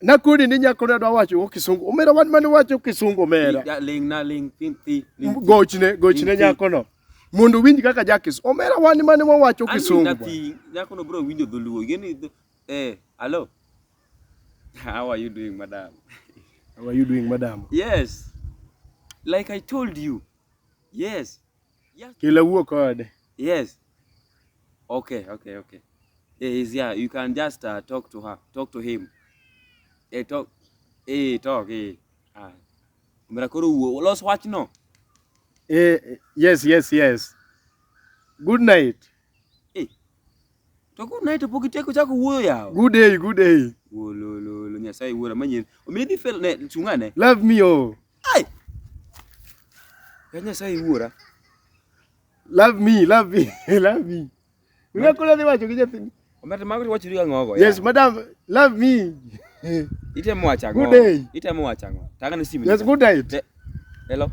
Nakudi ni nyako na wacho kisungu. Omera wan mane wacho kisungu omera. Ling pinti. Gochne nyako no. Mundu winj kaka jakis. Omera wan mane wacho kisungu. Nyako no bro winjo dholuo. Hello. How are you doing, madam? How are you doing, madam? Yes. Like I told you. Yes. Kila wuo kode. Yes. Okay. Yeah, you can just talk to her. Talk to him. Talk. Mirakuru, lost watch no. Yes. Good night. To good night, pokiteko chako wuoyo yawo. Good day. Lo Nyasaye wuora manyen. Omedi fel ne chungane. Love me oh. Ai. Nyasaye wuora. Love me. Unakula ni wacho kijathi. Omete magri wacho riga ngogo. Yes, madam, love me. Itemo wacha ngo. Good day. Itemo wacha ngo. Taka ni simu. Yes, good night. Hello.